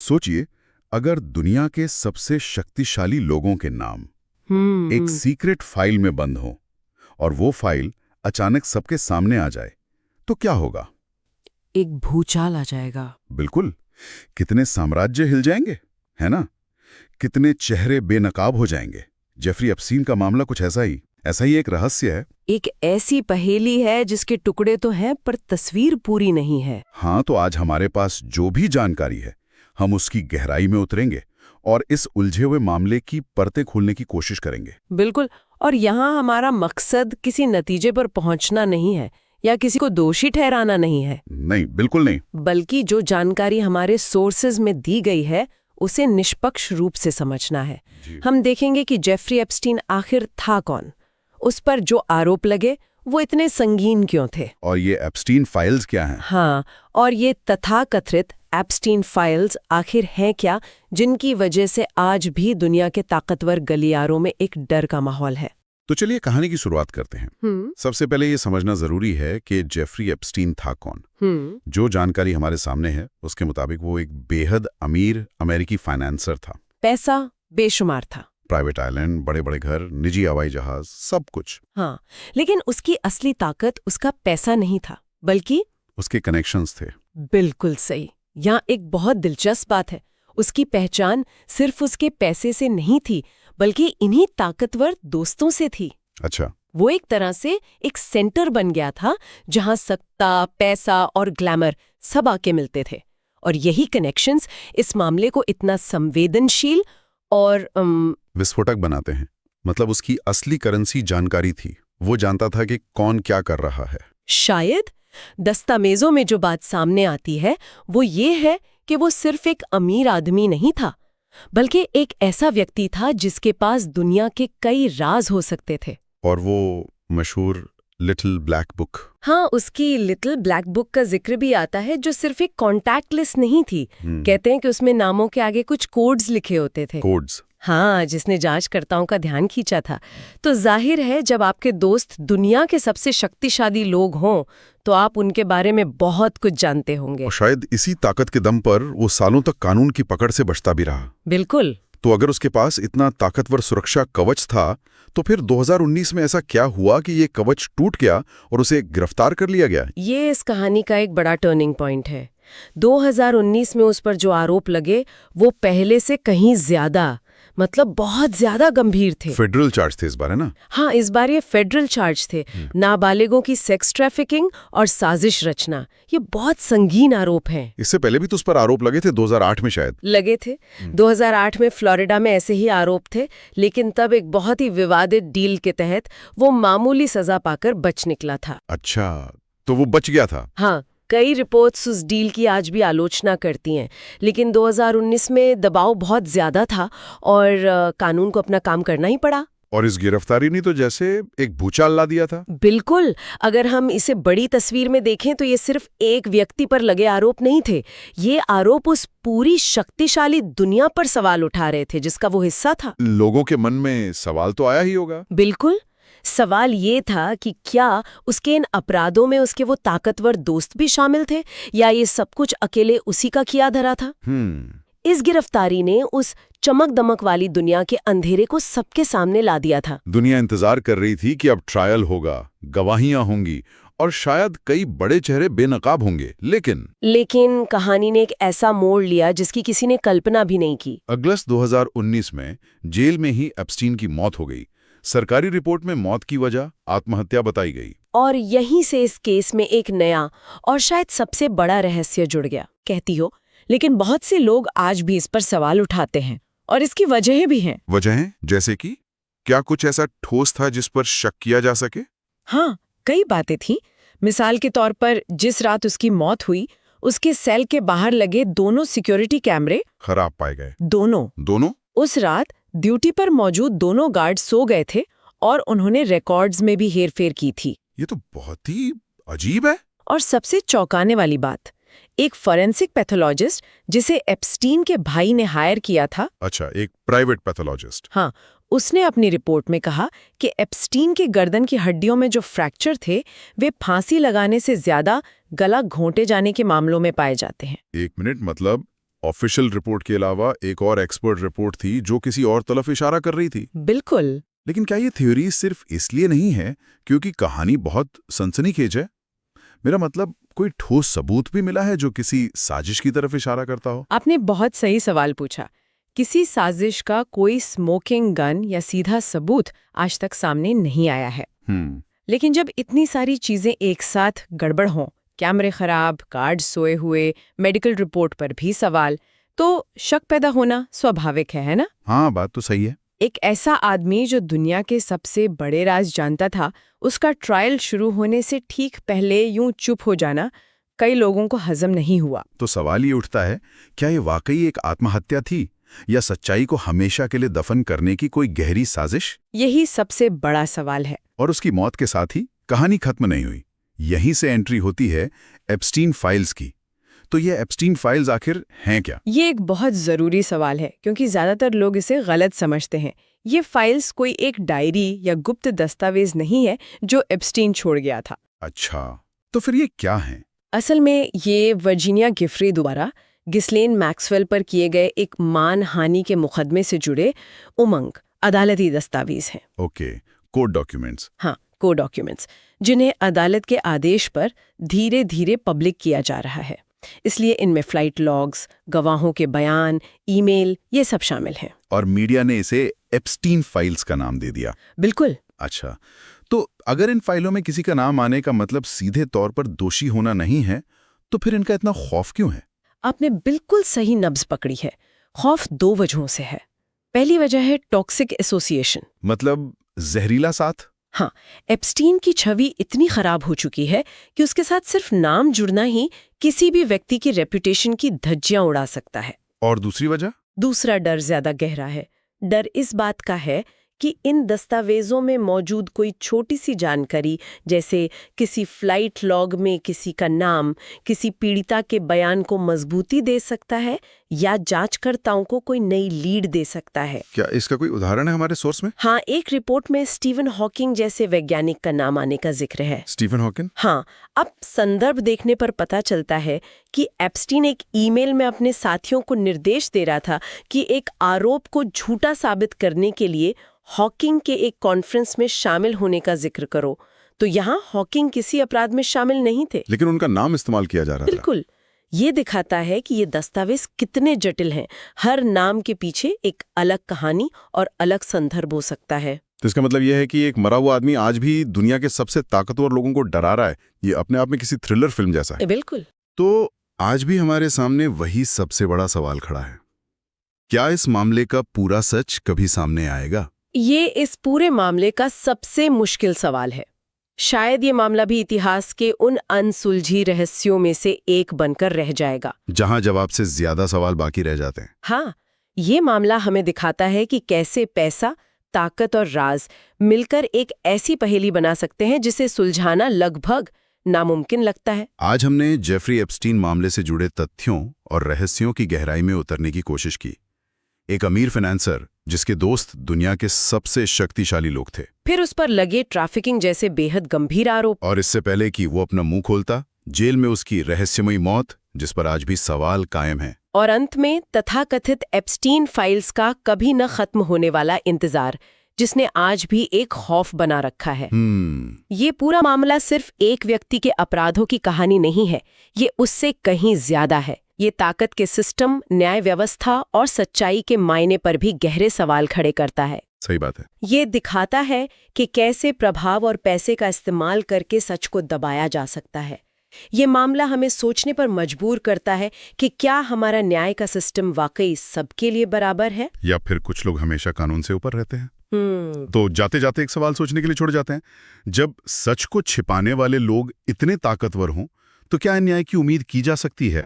सोचिए, अगर दुनिया के सबसे शक्तिशाली लोगों के नाम एक सीक्रेट फाइल में बंद हो और वो फाइल अचानक सबके सामने आ जाए, तो क्या होगा? एक भूचाल आ जाएगा। बिल्कुल। कितने साम्राज्य हिल जाएंगे, है ना? कितने चेहरे बेनकाब हो जाएंगे। जेफरी एप्स्टीन का मामला कुछ ऐसा ही एक रहस्य है। एक ऐसी पहेली है जिसके टुकड़े तो हैं पर तस्वीर पूरी नहीं है। हाँ, तो आज हमारे पास जो भी जानकारी है, हम उसकी गहराई में उतरेंगे और इस उलझे हुए मामले की परतें खोलने की कोशिश करेंगे। बिल्कुल। और यहाँ हमारा मकसद किसी नतीजे पर पहुंचना नहीं है या किसी को दोषी ठहराना नहीं है। नहीं, बिल्कुल नहीं। बल्कि जो जानकारी हमारे सोर्सेज में दी गई है उसे निष्पक्ष रूप से समझना है। हम देखेंगे कि जेफरी एप्स्टीन आखिर था कौन, उस पर जो आरोप लगे वो इतने संगीन क्यों थे, और ये एप्स्टीन फाइल्स क्या हैं? हाँ, और ये तथाकथित एप्स्टीन फाइल्स आखिर हैं क्या, जिनकी वजह से आज भी दुनिया के ताकतवर गलियारों में एक डर का माहौल है। तो चलिए कहानी की शुरुआत करते हैं। सबसे पहले ये समझना जरूरी है कि जेफरी एप्स्टीन था कौन। जो जानकारी हमारे सामने है उसके मुताबिक वो एक बेहद अमीर अमेरिकी फाइनेंसर था। पैसा बेशुमार था, प्राइवेट आइलैंड, बड़े बड़े घर, निजी हवाई जहाज, सब कुछ। हाँ, लेकिन उसकी असली ताकत उसका पैसा नहीं था, बल्कि उसके कनेक्शंस थे। बिल्कुल सही। यहाँ एक बहुत दिलचस्प बात है, उसकी पहचान सिर्फ उसके पैसे से नहीं थी बल्कि इन्हीं ताकतवर दोस्तों से थी। अच्छा। वो एक तरह से एक सेंटर बन गया था जहां सत्ता, पैसा और ग्लैमर सब आके मिलते थे। और यही कनेक्शंस इस मामले को इतना संवेदनशील और विस्फोटक बनाते हैं। मतलब उसकी असली करेंसी जानकारी थी। वो जानता था कि कौन क्या कर रहा है। शायद दस्तावेजों में जो बात सामने आती है वो ये है कि वो सिर्फ एक अमीर आदमी नहीं था, बल्कि एक ऐसा व्यक्ति था जिसके पास दुनिया के कई राज हो सकते थे। और वो मशहूर लिटिल ब्लैक बुक। हाँ, उसकी लिटिल ब्लैक बुक का जिक्र भी आता है, जो सिर्फ एक कॉन्टैक्ट लिस्ट नहीं थी। कहते हैं कि उसमें नामों के आगे कुछ कोड्स लिखे होते थे। कोड्स? हाँ, जिसने जांचकर्ताओं का ध्यान खींचा था। तो जाहिर है जब आपके दोस्त दुनिया के सबसे शक्तिशाली लोग हों तो आप उनके बारे में बहुत कुछ जानते होंगे। और शायद इसी ताकत के दम पर वो सालों तक कानून की पकड़ से बचता भी रहा। बिल्कुल। तो अगर उसके पास इतना ताकतवर सुरक्षा कवच था, तो फिर 2019 में ऐसा क्या हुआ कि ये कवच टूट गया और उसे गिरफ्तार कर लिया गया? ये इस कहानी का एक बड़ा टर्निंग पॉइंट है। 2019 में उस पर जो आरोप लगे वो पहले से कहीं ज्यादा, मतलब बहुत ज्यादा गंभीर थे। फेडरल चार्ज थे इस बार, है ना? हाँ, इस बार ये फेडरल चार्ज थे। नाबालिगों की सेक्स ट्रैफिकिंग और साजिश रचना, ये बहुत संगीन आरोप हैं। इससे पहले भी तो उस पर आरोप लगे थे, 2008 में शायद। लगे थे। 2008 में फ्लोरिडा में ऐसे ही आरोप थे, लेकिन तब एक बहुत ही विवादित डील के तहत वो मामूली सजा पाकर बच निकला था। अच्छा, तो वो बच गया था। हाँ, कई रिपोर्ट्स उस डील की आज भी आलोचना करती हैं, लेकिन 2019 में दबाव बहुत ज्यादा था और कानून को अपना काम करना ही पड़ा। और इस गिरफ्तारी ने तो जैसे एक भूचाल ला दिया था। बिल्कुल। अगर हम इसे बड़ी तस्वीर में देखें तो ये सिर्फ एक व्यक्ति पर लगे आरोप नहीं थे, ये आरोप उस पूरी शक्तिशाली दुनिया पर सवाल उठा रहे थे जिसका वो हिस्सा था। लोगों के मन में सवाल तो आया ही होगा। बिल्कुल। सवाल ये था कि क्या उसके इन अपराधों में उसके वो ताकतवर दोस्त भी शामिल थे या ये सब कुछ अकेले उसी का किया धरा था। इस गिरफ्तारी ने उस चमक दमक वाली दुनिया के अंधेरे को सबके सामने ला दिया था। दुनिया इंतजार कर रही थी कि अब ट्रायल होगा, गवाहियां होंगी और शायद कई बड़े चेहरे बेनकाब होंगे, लेकिन कहानी ने एक ऐसा मोड़ लिया जिसकी किसी ने कल्पना भी नहीं की। अगस्त 2019 में जेल में ही एप्स्टीन की मौत हो गई। सरकारी रिपोर्ट में मौत की वजह आत्महत्या बताई गई। और यहीं से इस केस में एक नया और शायद सबसे बड़ा रहस्य जुड़ गया। कहती हो, लेकिन बहुत से लोग आज भी इस पर सवाल उठाते हैं और इसकी वजहें भी हैं। वजहें जैसे कि क्या कुछ ऐसा ठोस था जिस पर शक किया जा सके? हाँ, कई बातें थीं। मिसाल के तौर पर जिस रात उसकी मौत हुई उसके सेल के बाहर लगे दोनों सिक्योरिटी कैमरे खराब पाए गए। दोनों? उस रात ड्यूटी पर मौजूद दोनों गार्ड सो गए थे और उन्होंने रिकॉर्ड्स में भी हेरफेर की थी। ये तो बहुत ही अजीब है। और सबसे चौंकाने वाली बात, एक फॉरेंसिक पैथोलॉजिस्ट जिसे एप्स्टीन के भाई ने हायर किया था। अच्छा, एक प्राइवेट पैथोलॉजिस्ट। हाँ, उसने अपनी रिपोर्ट में कहा कि एप्स्टीन के गर्दन की हड्डियों में जो फ्रैक्चर थे वे फांसी लगाने से ज्यादा गला घोंटे जाने के मामलों में पाए जाते हैं। एक मिनट, मतलब ऑफिशियल रिपोर्ट के अलावा एक और एक्सपर्ट रिपोर्ट थी जो किसी और तरफ इशारा कर रही थी। बिल्कुल। लेकिन क्या ये थ्योरी सिर्फ इसलिए नहीं है क्योंकि कहानी बहुत सनसनीखेज है? मेरा मतलब, कोई ठोस सबूत भी मिला है जो किसी साजिश की तरफ इशारा करता हो? आपने बहुत सही सवाल पूछा। किसी साजिश का कोई स्मोकिंग गन या सीधा सबूत आज तक सामने नहीं आया है। लेकिन जब इतनी सारी चीजें एक साथ गड़बड़ हों, कैमरे खराब, कार्ड सोए हुए, मेडिकल रिपोर्ट पर भी सवाल, तो शक पैदा होना स्वाभाविक है ना? हाँ, बात तो सही है। एक ऐसा आदमी जो दुनिया के सबसे बड़े राज जानता था, उसका ट्रायल शुरू होने से ठीक पहले यूं चुप हो जाना कई लोगों को हजम नहीं हुआ। तो सवाल ये उठता है, क्या ये वाकई एक आत्महत्या थी या सच्चाई को हमेशा के लिए दफन करने की कोई गहरी साजिश? यही सबसे बड़ा सवाल है। और उसकी मौत के साथ ही कहानी खत्म नहीं हुई। यहीं से एंट्री होती है एप्स्टीन फाइल्स की। तो ये एप्स्टीन फाइल्स आखिर हैं क्या? ये एक बहुत जरूरी सवाल है क्योंकि ज्यादातर लोग इसे गलत समझते हैं। ये फाइल्स कोई एक डायरी या गुप्त दस्तावेज नहीं है जो एप्स्टीन छोड़ गया था। अच्छा, तो फिर ये क्या है? असल में ये वर्जीनिया गिफरी द्वारा गिस्लेन मैक्सवेल पर किए गए एक मानहानि के मुकदमे से जुड़े उमंग अदालती दस्तावेज हैं। Okay, court documents. हाँ, कोर्ट डॉक्यूमेंट्स, जिन्हें अदालत के आदेश पर धीरे धीरे पब्लिक किया जा रहा है। इसलिए इनमें फ्लाइट लॉग्स, गवाहों के बयान, ईमेल, ये सब शामिल हैं। और मीडिया ने इसे एप्स्टीन फाइल्स का नाम दे दिया। बिल्कुल। अच्छा, तो अगर इन फाइलों में किसी का नाम आने का मतलब सीधे तौर पर दोषी होना नहीं है, तो फिर इनका इतना खौफ क्यों है? आपने बिल्कुल सही नब्ज पकड़ी है। खौफ दो वजहों से है। पहली वजह है टॉक्सिक एसोसिएशन। मतलब जहरीला साथ? हाँ, एप्स्टीन की छवि इतनी खराब हो चुकी है कि उसके साथ सिर्फ नाम जुड़ना ही किसी भी व्यक्ति की रेपुटेशन की धज्जियां उड़ा सकता है। और दूसरी वजह? दूसरा डर ज्यादा गहरा है। डर इस बात का है कि इन दस्तावेजों में मौजूद कोई छोटी सी जानकारी, जैसे किसी फ्लाइट लॉग में किसी का नाम, किसी पीड़िता के बयान को मजबूती दे सकता है या जांचकर्ताओं को कोई नई लीड दे सकता है। क्या इसका कोई उदाहरण है हमारे सोर्स में? हाँ, एक रिपोर्ट में स्टीवन हॉकिंग जैसे वैज्ञानिक का नाम आने का जिक्र है। Steven Hawking? हाँ, अब संदर्भ देखने पर पता चलता है कि एप्स्टीन एक ईमेल में अपने साथियों को निर्देश दे रहा था कि एक आरोप को झूठा साबित करने के लिए हॉकिंग के एक कॉन्फ्रेंस में शामिल होने का जिक्र करो। तो यहाँ हॉकिंग किसी अपराध में शामिल नहीं थे, लेकिन उनका नाम इस्तेमाल किया जा रहा था। बिल्कुल। ये दिखाता है कि ये दस्तावेज कितने जटिल हैं। हर नाम के पीछे एक अलग कहानी और अलग संदर्भ हो सकता है। तो इसका मतलब यह है कि एक मरा हुआ आदमी आज भी दुनिया के सबसे ताकतवर लोगों को डरा रहा है। ये अपने आप में किसी थ्रिलर फिल्म जैसा है। बिल्कुल। तो आज भी हमारे सामने वही सबसे बड़ा सवाल खड़ा है, क्या इस मामले का पूरा सच कभी सामने आएगा? ये इस पूरे मामले का सबसे मुश्किल सवाल है। शायद ये मामला भी इतिहास के उन अनसुलझी रहस्यों में से एक बनकर रह जाएगा, जहां जवाब से ज्यादा सवाल बाकी रह जाते हैं। हाँ, ये मामला हमें दिखाता है कि कैसे पैसा, ताकत और राज मिलकर एक ऐसी पहेली बना सकते हैं जिसे सुलझाना लगभग नामुमकिन लगता है। आज हमने जेफरी एप्स्टीन मामले से जुड़े तथ्यों और रहस्यों की गहराई में उतरने की कोशिश की। एक अमीर फाइनेंसर जिसके दोस्त दुनिया के सबसे शक्तिशाली लोग थे, फिर उस पर लगे ट्रैफिकिंग जैसे बेहद गंभीर आरोप, और इससे पहले कि वो अपना मुंह खोलता, जेल में उसकी रहस्यमयी मौत जिस पर आज भी सवाल कायम है, और अंत में तथाकथित एप्स्टीन फाइल्स का कभी न खत्म होने वाला इंतजार, जिसने आज भी एक खौफ बना रखा है। ये पूरा मामला सिर्फ एक व्यक्ति के अपराधों की कहानी नहीं है, ये उससे कहीं ज्यादा है। ये ताकत के सिस्टम, न्याय व्यवस्था और सच्चाई के मायने पर भी गहरे सवाल खड़े करता है। सही बात है। ये दिखाता है कि कैसे प्रभाव और पैसे का इस्तेमाल करके सच को दबाया जा सकता है। ये मामला हमें सोचने पर मजबूर करता है कि क्या हमारा न्याय का सिस्टम वाकई सबके लिए बराबर है, या फिर कुछ लोग हमेशा कानून से ऊपर रहते हैं। तो जाते जाते एक सवाल सोचने के लिए छोड़ जाते हैं, जब सच को छिपाने वाले लोग इतने ताकतवर हों तो क्या न्याय की उम्मीद की जा सकती है?